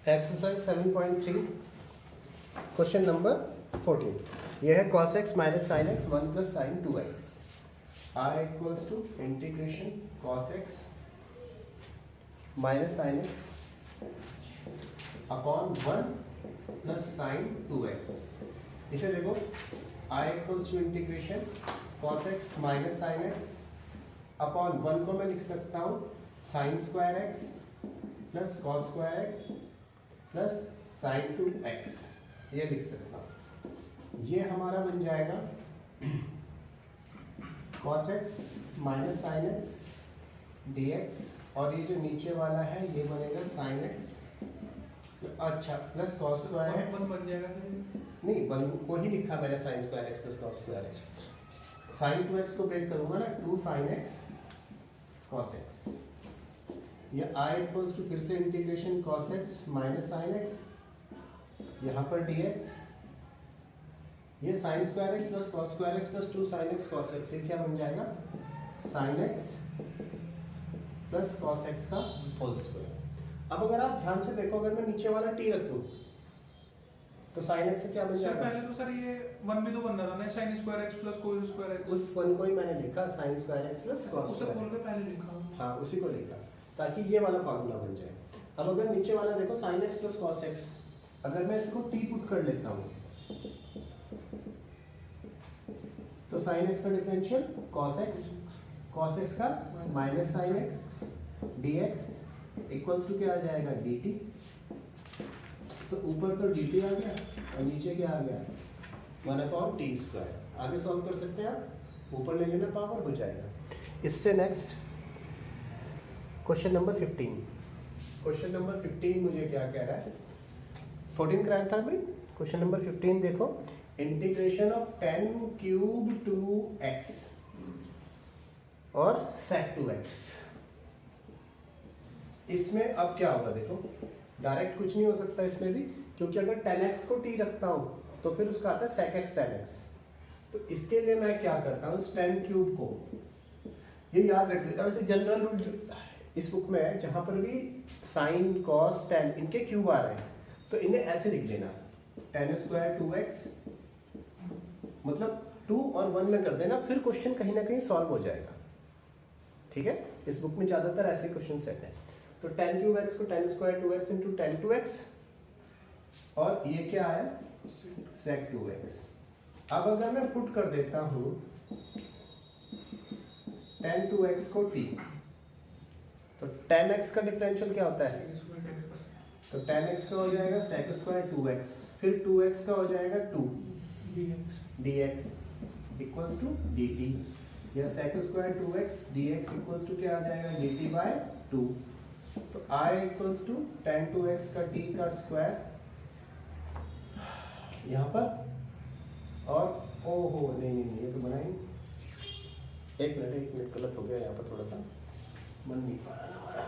Exercise 7.3 question number 14। यह है cos x minus sine x 1 plus sine 2x। r equals to integration cos x minus sine x upon 1 plus sine 2x। इसे देखो, r equals to integration cos x minus sine x upon 1 को मैं लिख सकता हूँ sine square x plus cos square x plus sine 2x, ये लिख सकता हूँ। ये हमारा बन जाएगा cos x minus sine x dx, और ये जो नीचे वाला है ये बनेगा साइन x, अच्छा, प्लस कॉस स्क्वायर x बन जाएगा। नहीं, वन को ही लिखा मैंने, sine square x plus cos square x। Sine 2x को ब्रेक करूंगा ना, 2 साइन x cos x। या i इक्वल्स टू फिर से integration cos x minus sine x, यहाँ पर dx, ये sine square x plus cos square x plus 2 sine x cos x, ये क्या बन जाएगा sign x plus cos x का होल स्क्वायर। अब अगर आप ध्यान से देखो, अगर मैं नीचे वाला t रख दूं तो साइन x से क्या बन जाएगा? पहले तो सर ये 1 भी तो बन रहा था ना, sign square x plus cos square x। उस 1 को ही मैंने लिखा sign square x plus cos उसे स्क्वायर बोल के पहले लिखा। हाँ, उसी को लिखा ताकि ये वाला फार्मूला बन जाए। अब अगर नीचे वाला देखो sine x plus cos x, अगर मैं इसको t पुट कर लेता हूँ तो साइन x का डिफरेंशियल cos x का minus sine x dx equals to क्या आ जाएगा dt। तो ऊपर तो dt आ गया और नीचे क्या आ गया 1/t²। आगे सॉल्व कर सकते हैं आप, ऊपर ले लेना पावर, हो जाएगा। इससे next question number 15। Question number 15 मुझे क्या कह रहा है, 14 कराया था भाई। क्वेश्चन नंबर 15 देखो, इंटीग्रेशन ऑफ 10 क्यूब 2x और sec 2x। इसमें अब क्या होगा देखो, डायरेक्ट कुछ नहीं हो सकता इसमें भी, क्योंकि अगर 10x को t रखता हूं तो फिर उसका आता है sec x 10x। तो इसके लिए मैं क्या करता हूँ, इस 10 क्यूब को, ये याद रख लेता। वैसे जनरल रूल जो इस बुक में है, जहां पर भी साइन कॉस टेन इनके क्यूब आ रहे हैं तो इन्हें ऐसे लिख देना, 10 स्क्वायर 2x, मतलब 2 और 1 में कर देना, फिर क्वेश्चन कहीं ना कहीं सॉल्व हो जाएगा। ठीक है, इस बुक में ज्यादातर ऐसे क्वेश्चन सेट हैं। तो 10 क्यूब x को 10 स्क्वायर 2x इंटू 10 2x, और ये क्या है sec 2x। अब अगर मैं पुट कर देता हूं 10 2x को t, तो 10x का डिफरेंशियल क्या होता है, तो 10x का हो जाएगा sec स्क्वायर 2x, फिर 2x का हो जाएगा 2 dx इक्वल्स टू dt, या sec square 2x dx equals to क्या आ जाएगा dt बाय 2। तो i इक्वल्स टू 10 2x का t का स्क्वायर यहाँ पर, और ओहो नहीं, ये तो बनाएंगे। एक मिनट गलत हो गया यहाँ पर, थोड़ा सा मन नहीं पा रहा हमारा,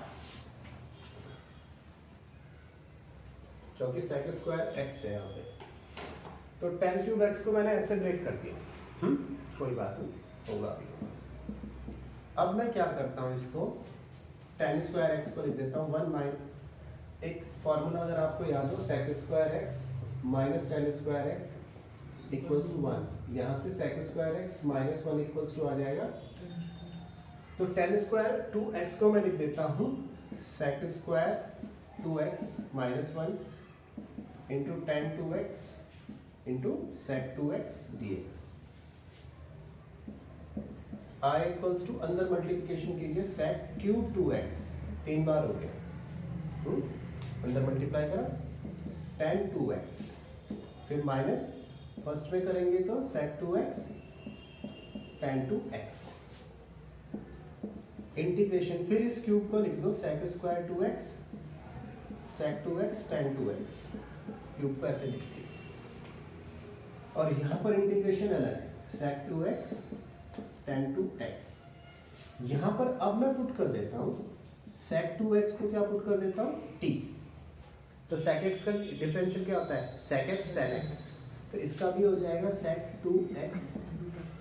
क्योंकि sec स्क्वायर x है यहाँ पे। तो 10 क्यूब x को मैंने ऐसे ब्रेक कर दिया, कोई बात नहीं, होगा अभी। अब मैं क्या करता हूँ, इसको 10 स्क्वायर x को लिख देता हूँ 1 माइनस, एक फॉर्मूला अगर आपको याद हो, sec square x minus 10 square x equals to 1। यहाँ से sec square x minus 1 equals to आ जाएगा। तो 10 स्क्वायर 2x को मैं लिख देता हूँ sec square 2x minus 1 into 10 2x into sec 2x dx। i equals to, अंदर मल्टीप्लिकेशन कीजिए, sec क्यूब 2x 3 बार हो गया, अंदर मल्टीप्लाई करा 10 2x, फिर माइनस फर्स्ट में करेंगे तो sec 2x 10 2x, इंटीग्रेशन, फिर इस क्यूब को लिख दो sec square 2x sec 2x 10 2x, cube को ऐसे लिख दिया। और यहाँ पर इंटीग्रेशन अलग है, sec 2x 10 2x। यहाँ पर अब मैं पुट कर देता हूँ sec 2x को, क्या पुट कर देता हूँ t। तो sec x का डिफरेंशियल क्या होता है sec x 10x, तो इसका भी हो जाएगा sec 2x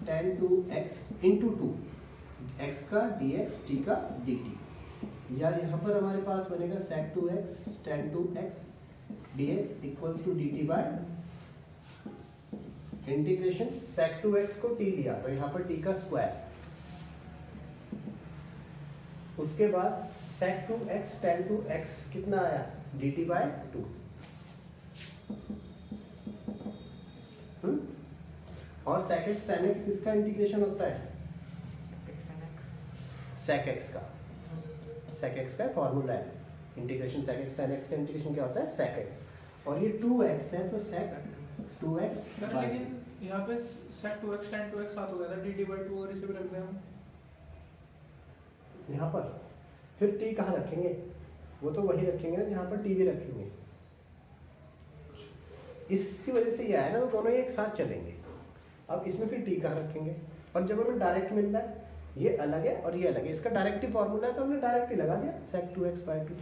10 2x into 2, x का dx t का dt, या यहाँ पर हमारे पास बनेगा sec 2x tan 2x dx equals to dt by integration sec 2x को t लिया तो यहाँ पर t का स्क्वायर, उसके बाद sec 2x tan 2x कितना आया dt बाय 2। और sec x tan x किसका इंटीग्रेशन होता है, sec x का, sec x का फॉर्मूला है integration, sec x tan x का इंटीग्रेशन क्या होता है sec x, और ये 2x है तो sec 2x। लेकिन यहाँ पे sec 2x tan 2x साथ हो गया था dt by 2 और इसे भी रख दें हम यहाँ पर, फिर t कहाँ रखेंगे, वो तो वही रखेंगे ना जहाँ पर t भी रखेंगे। इसकी वजह से ये आया ना, तो दोनों एक साथ चलेंगे। अब इसमें फिर t कहाँ रखेंगे, और जब हमें डायरेक्ट मिल रहा है ये अलग है और ये अलग है, इसका डायरेक्ट ही फॉर्मूला है तो हमने डायरेक्ट ही लगा दिया sec 2x by 2,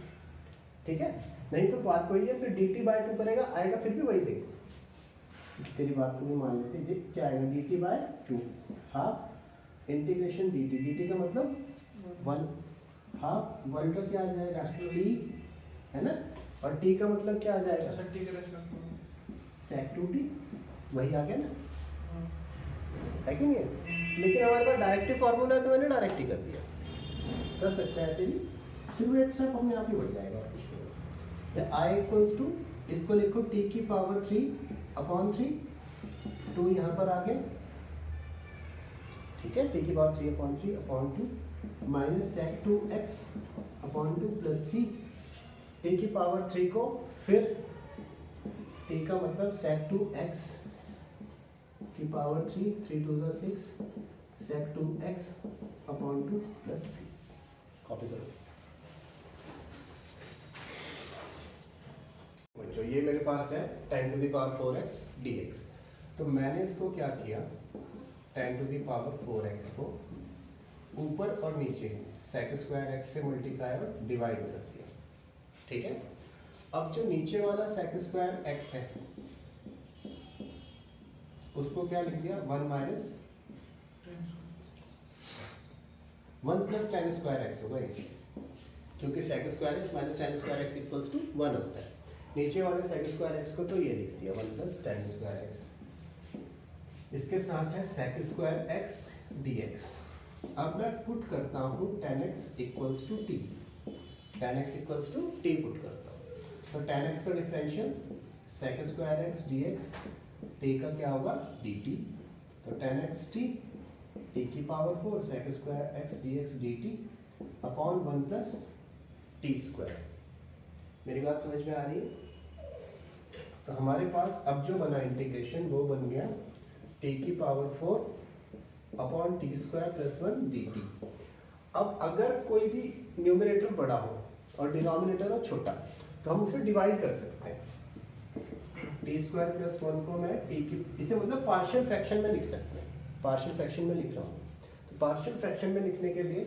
ठीक है। नहीं तो बात वही है, फिर dt by 2 करेगा, आएगा फिर भी वही देखो, तेरी बात को भी मान लेते हैं, क्या आएगा dt by 2 half integration dt का मतलब 1 हाफ, 1 का क्या आ जाएगा t है ना, और t का मतलब क्या आ जाएगा sec 2t, वही आ गया ना, है कि नहीं है। लेकिन हमारे पास डायरेक्टिव फॉर्मूला है तो मैंने डायरेक्ट ही कर दिया, कर सकते हैं ऐसे भी, फिर वो एक स्टेप अपने आप ही बढ़ जाएगा। आई इक्वल्स टू, इसको लिखो t की पावर 3 अपॉन 3, 2 यहाँ पर आ गए, ठीक है, t की power 3 upon 3 upon 2 minus sec 2x upon 2 plus c, t की पावर 3 को फिर t का मतलब sec 2x की power 3 2 6 sec 2x upon 2 plus c, copy करो बच्चों। ये मेरे पास है 10 to the power 4x dx, तो मैंने इसको क्या किया, 10 टू द पावर 4x को ऊपर और नीचे sec स्क्वायर x से मल्टीप्लाई और डिवाइड कर दिया, ठीक है। अब जो नीचे वाला sec स्क्वायर x है उसको क्या लिख दिया 1 minus 1 plus tan square x होगा ये, क्योंकि sec square x minus tan square x equals to 1 होता है। नीचे वाले sec स्क्वायर x को तो ये लिख दिया 1 प्लस tan स्क्वायर x, इसके साथ है sec स्क्वायर x dx। अब मैं पुट करता हूँ tan x equals to t, tan x equals to t put करता हूँ, तो tan x का differential sec square x dx, t का क्या होगा dt, तो tan x t, t की power 4 sec square x dx dt upon 1 plus t square. मेरी बात समझ में आ रही है। तो हमारे पास अब जो बना इंटीग्रेशन वो बन गया t की power 4 upon t square plus 1 dt। अब अगर कोई भी न्यूमरेटर बड़ा हो और डिनोमिनेटर हो छोटा तो हम उसे डिवाइड कर सकते हैं, टी स्क्वायर प्लस 1 को मैं टी की, इसे मतलब पार्शियल फ्रैक्शन में लिख सकते हैं, पार्शियल फ्रैक्शन में लिख रहा हूँ, तो पार्शियल फ्रैक्शन में लिखने के लिए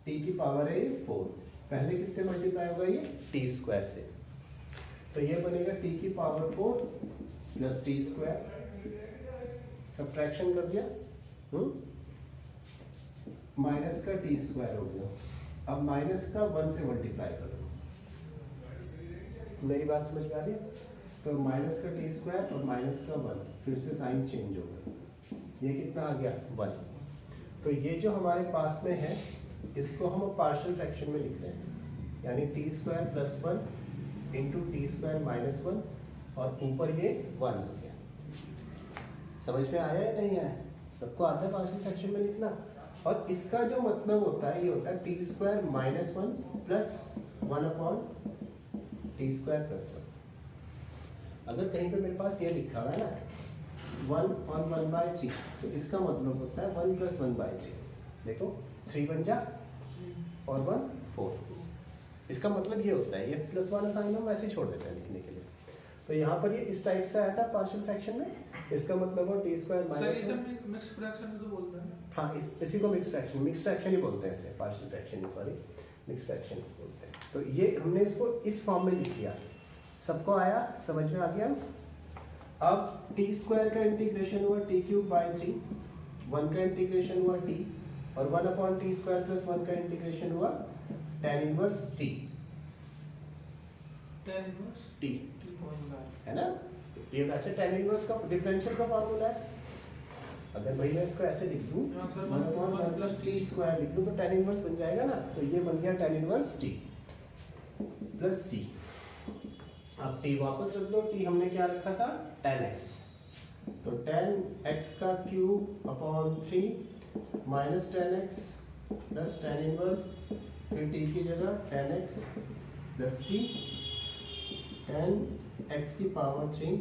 टी की पावर है 4, पहले किससे मल्टीप्लाई होगा ये टी स्क्वायर से, तो ये बनेगा टी की power 4 plus T square, subtraction कर दिया, माइनस का टी स्क्वायर हो गया, अब माइनस का 1 से मल्टीप्लाई कर दो, मेरी बात समझ में आ रही है। तो माइनस का टी स्क्वायर और माइनस का 1, फिर से साइन चेंज होगा, ये कितना आ गया 1। तो ये जो हमारे पास में है इसको हम पार्शियल फ्रैक्शन में लिख रहे हैं, यानी T square plus 1 into T square minus 1 और ऊपर ये 1 हो गया। समझ में आया या नहीं आया? सबको आता है पार्शियल फ्रैक्शन में लिखना। और इसका जो मतलब होता है ये होता है T square minus 1 plus 1 upon T square plus 1। अगर कहीं पे मेरे पास ये लिखा हुआ है ना 1 on 1/3, तो इसका मतलब होता है 1 प्लस 1/3। देखो 3 बन जा और 1 4। इसका मतलब ये होता है, ये प्लस 1 साइन हम वैसे ही छोड़ देते हैं लिखने के लिए। तो यहाँ पर ये इस टाइप से आया था पार्शियल फ्रैक्शन में, इसका मतलब हो T square minus 1। Mix fraction तो बोलते हैं। हाँ, इसी को मिक्स फ्रैक्शन ही बोलते हैं, इसे partial fraction sorry mix fraction बोलते हैं। तो ये हमने इसको इस फॉर्म में लिख लिया। सबको आया, समझ में आ गया? अब टी स्क्वायर का इंटीग्रेशन हुआ टी क्यूब बाई 3, 1 का इंटीग्रेशन हुआ टी, और 1 अपॉन टी स्क्वायर प्लस 1 का इंटीग्रेशन हुआ tan inverse T. tan inverse T, t formula है ना? ये वैसे tan इनवर्स का डिफरेंशियल का फार्मूला है। अगर भाई मैं इसको ऐसे लिख दूं, हाँ सर, 1 प्लस टी स्क्वायर लिख दूं तो tan इनवर्स बन जाएगा ना, तो ये बन गया tan इनवर्स टी प्लस सी। अब टी वापस रख दो, टी हमने क्या रखा था, tan x, तो tan x का cube upon 3 minus tan x plus tan inverse, फिर टी की जगह tan x प्लस सी, tan x की power 3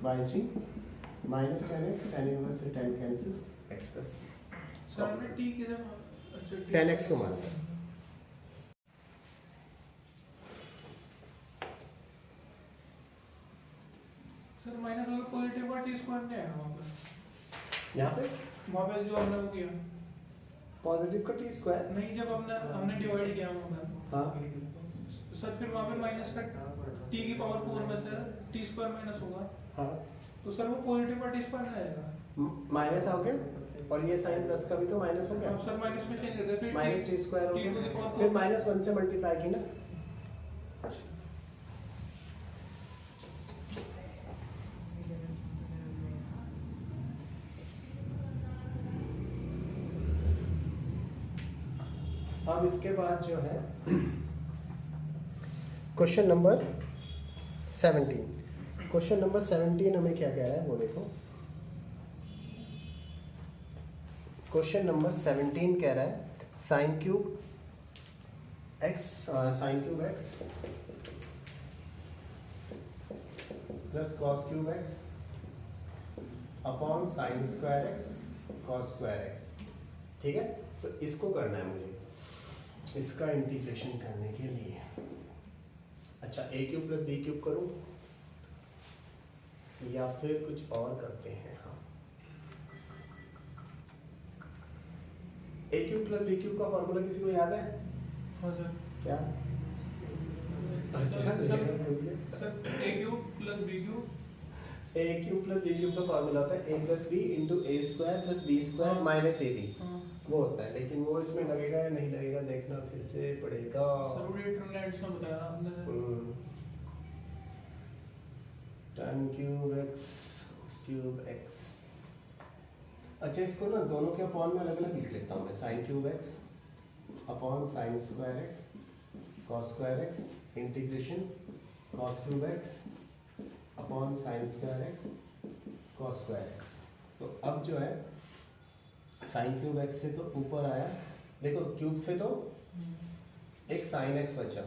by 3 minus tan x, tan inverse से tan कैंसिल, x प्लस सी। सर हमने t की जगह अच्छा tan x को माना था। सर माइनस होगा पॉजिटिव का t स्क्वायर क्या है वहाँ पर? यहाँ पे वहाँ पे जो हमने वो किया पॉजिटिव का टी स्क्वायर, नहीं, जब हमने डिवाइड किया वहाँ पर हाँ सर, फिर वहाँ पे माइनस का t की पावर 4 में से t स्क्वायर माइनस होगा, हाँ, तो सर वो पॉजिटिव का t स्क्वायर आएगा। माइनस आ गया और ये साइन प्लस का भी तो माइनस हो गया, अब सर माइनस में चेंज कर दे, फिर माइनस टी स्क्वायर हो t to the गया, power फिर 4 माइनस 1 से मल्टीप्लाई की ना। अब इसके बाद जो है क्वेश्चन नंबर 17, क्वेश्चन नंबर 17 हमें क्या कह रहा है वो देखो। क्वेश्चन नंबर 17 कह रहा है sine cube x plus cos cube x upon sine square x cos square x. ठीक है, तो इसको करना है मुझे, इसका इंटीग्रेशन करने के लिए। अच्छा, a cube plus b cube करूं या फिर कुछ और करते हैं। हाँ, a cube plus b cube का फॉर्मूला किसी को याद है? हाँ सर। क्या? Sir a cube plus b cube, a cube plus b cube का फॉर्मूला होता है a plus b into a square plus b square minus a b, वो होता है। लेकिन वो इसमें लगेगा या नहीं लगेगा देखना फिर से पड़ेगा। सर वो डिटरमिनेंट्स में बताया आपने। tan cube x cube x। अच्छा, इसको ना दोनों के अपॉन में अलग अलग लिख लेता हूँ मैं। Sine cube x upon sine square x cos square x integration cos cube x upon sine square x cos square x। तो अब जो है साइन क्यूब x से तो ऊपर आया, देखो क्यूब से तो एक साइन x बचा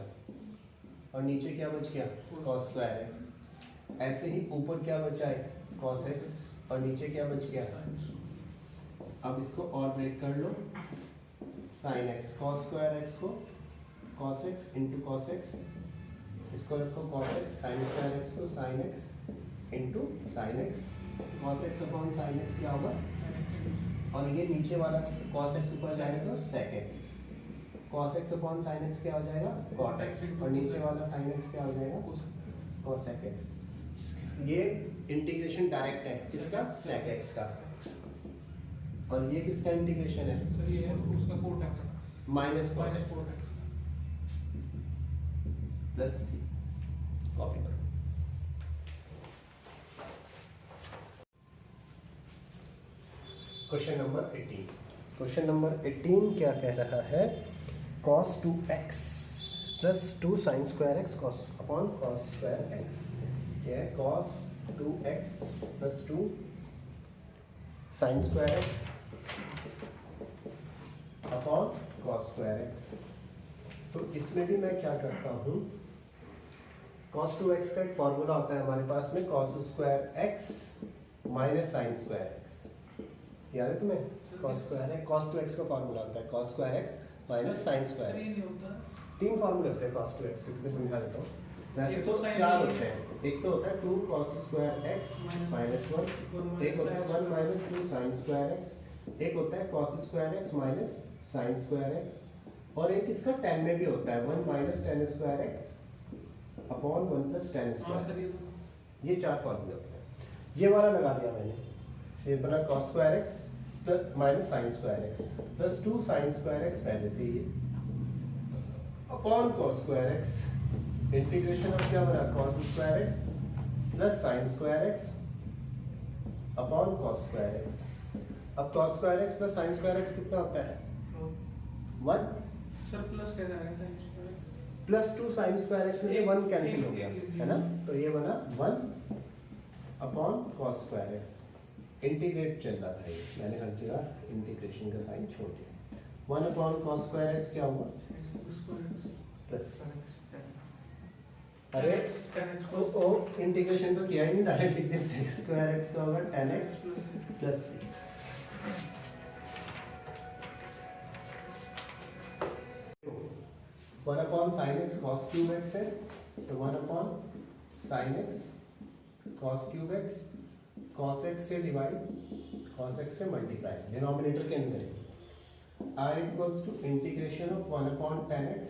और नीचे क्या बच गया, कॉस स्क्वायर x। ऐसे ही ऊपर क्या बचा है, cos x और नीचे क्या बच गया। अब इसको और ब्रेक कर लो, sin x cos square x को cos x into cos x, इसको रखो cos x, sin square x को sin x into sin x, cos x upon sin x क्या होगा, और ये नीचे वाला cos x ऊपर जाएगा तो sec x, cos x upon sin x क्या हो जाएगा, cot x, और नीचे वाला sin x क्या हो जाएगा, cos x। ये इंटीग्रेशन डायरेक्ट है किसका, sec x का, और ये किसका इंटीग्रेशन है, सर ये उसका cot x minus cot x cot x plus c। Copy करो। क्वेश्चन नंबर 18, क्वेश्चन नंबर 18 क्या कह रहा है, cos 2x plus 2 sin square x cos upon cos square x। ये है cos 2x plus 2 sin square x अपॉन cos square x। तो इसमें भी मैं क्या करता हूँ, cos 2x का एक फॉर्मूला होता है हमारे पास में, cos square x minus sign square x। याद है तुम्हें, cos स्क्वायर है, cos 2x का फॉर्मूला होता है cos square x minus sign square x। तीन फॉर्मूले होते हैं cos 2x के, मैं समझा देता हूँ। वैसे तो चार होते हैं, एक तो होता है 2 cos स्क्वायर x माइनस 1, एक होता है 1 माइनस 2 sin स्क्वायर x, एक होता है cos square x minus sin square x, और एक इसका tan में भी होता है 1 minus tan square x upon 1 plus tan square x। ये चार फॉर्मूले होते हैं। ये वाला लगा दिया मैंने, ये बना cos square x plus minus sin square x plus 2 sin square x पहले से ही upon cos square x integration of क्या बना cos square x plus sine square x upon cos square x. अब cos square x plus sine square x कितना होता है? 1 sir plus क्या जाएगा sin square x? Plus 2 sine square x में से 1 कैंसिल हो गया है ना, तो ये बना 1 upon cos square x. Integrate चल रहा था ये, मैंने हर जगह इंटीग्रेशन का साइन छोड़ दिया। 1 अपॉन cos स्क्वायर एक्स क्या हुआ? प्लस अरे ओ इंटीग्रेशन तो किया ही नहीं, डायरेक्ट लिख दिया sec स्क्वायर एक्स का होगा tan x plus c। One upon sine x cos cube x है, तो 1 upon sine x cos cube x, cos x से डिवाइड, कॉस एक्स से मल्टीप्लाई, डिनोमिनेटर के अंदर है। R equals to integration of 1 upon tan x,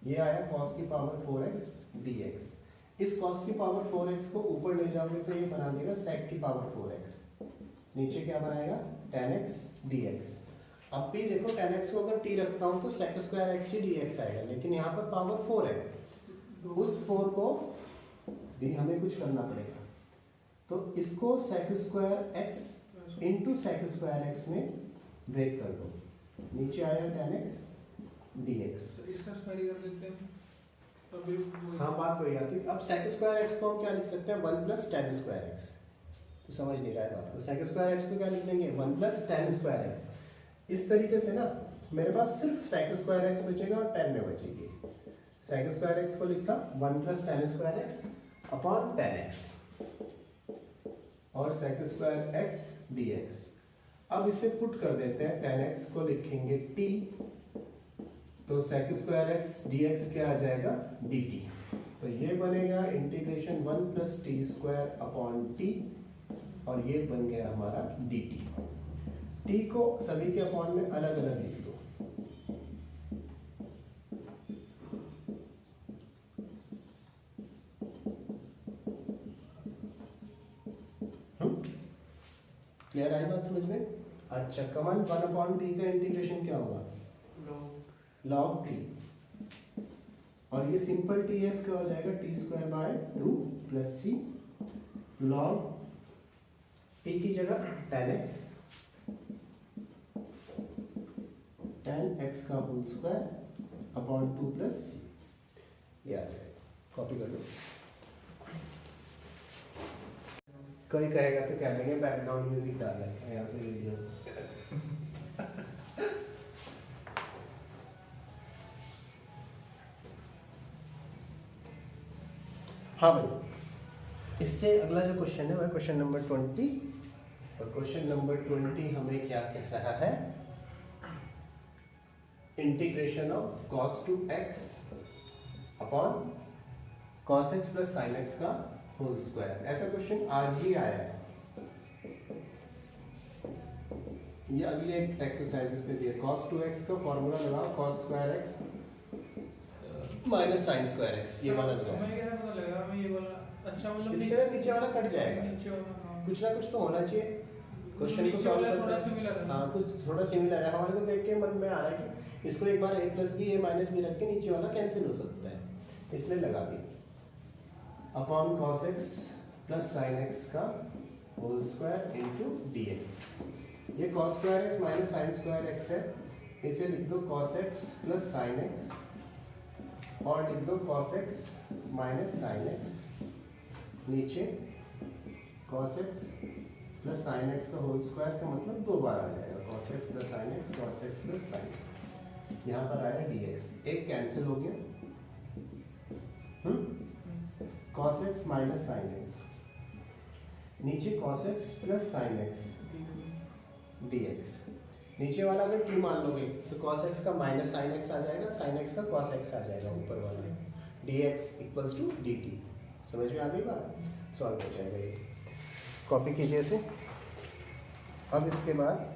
ये आया cos की पावर 4x dx। इस cos की पावर 4x को ऊपर ले जाओगे तो ये बना देगा sec की पावर 4x, नीचे क्या बनाएगा tan x dx। अब भी देखो tan x को अगर t रखता हूँ तो sec स्क्वायर x ही dx आएगा, लेकिन यहाँ पर पावर 4 है, उस 4 को भी हमें कुछ करना पड़ेगा, तो इसको sec square x into sec square x में ब्रेक कर दो, नीचे आएगा tan x dx। इसका स्क्वायर कर लेते हैं अभी। हाँ बात वही आती है। अब sec स्क्वायर x को हम क्या लिख सकते हैं? 1 प्लस tan स्क्वायर x। तो समझ नहीं रहा है बात, तो sec स्क्वायर x को क्या लिख देंगे? 1 प्लस tan स्क्वायर x। इस तरीके से ना मेरे पास सिर्फ sec स्क्वायर x बचेगा और tan में बचेगी। sec स्क्वायर x को लिखा 1 plus tan square x upon tan x और sec स्क्वायर x dx। अब इसे पुट कर देते हैं, tan x को लिखेंगे t, तो sec स्क्वायर x dx क्या आ जाएगा? dt। तो ये बनेगा integration 1 plus T square upon T, और ये बन गया हमारा dt। t को सभी के अपॉन में अलग अलग लिख दो। क्लियर आई बात समझ में? अच्छा कमन 1 अपॉन टी का इंटीग्रेशन क्या होगा? log t, और ये सिंपल टी है, इसका हो जाएगा t square by 2 plus c log t की जगह tan x, tan x का whole square upon 2 plus c, ये आ जाएगा। कॉपी कर लो। कोई कहेगा तो कह देंगे बैकग्राउंड म्यूजिक डाल रहे हैं यहाँ से वीडियो। हाँ भाई, इससे अगला जो क्वेश्चन है वह क्वेश्चन नंबर 20, और क्वेश्चन नंबर 20 हमें क्या कह रहा है? Integration of cos two x अपॉन cos x plus sin x का होल स्क्वायर। ऐसा क्वेश्चन आज ही आया है, ये अगले एक एक्सरसाइजेस पे दिया। cos टू x का फॉर्मूला लगाओ, cos square x minus sign square x, ये वाला लगाओ। हमें क्या पता लगा? हमें ये वाला अच्छा मतलब इससे नीचे वाला कट जाएगा, नीचे वाला हाँ। कुछ ना कुछ तो होना चाहिए क्वेश्चन को सॉल्व करते थोड़ा सिमिलर है। हाँ कुछ थोड़ा सिमिलर है, हमारे को देख के मन में आ रहा है कि इसको एक बार a plus b a minus b रख के नीचे वाला कैंसिल हो सकता है, इसलिए लगा दी। Upon cos x plus sin x का होल स्क्वायर इनटू dx। ये cos square x minus sin square x है, इसे लिख दो cos x plus sin x, और लिख दो cos x minus sin x, नीचे cos x plus sin x का होल स्क्वायर का मतलब 2 बार आ जाएगा, cos x plus sin x, cos x plus sin x। यहाँ पर आया dx, एक कैंसिल हो गया, cos x minus sin x, नीचे cos x plus sin x dx। नीचे वाला अगर t मान लोगे तो cos x का माइनस sin x आ जाएगा, sin x का cos x आ जाएगा ऊपर वाला, dx इक्वल्स टू dt। समझ में आ गई बात? सॉल्व हो जाएगा ये, कॉपी कीजिए इसे। अब इसके बाद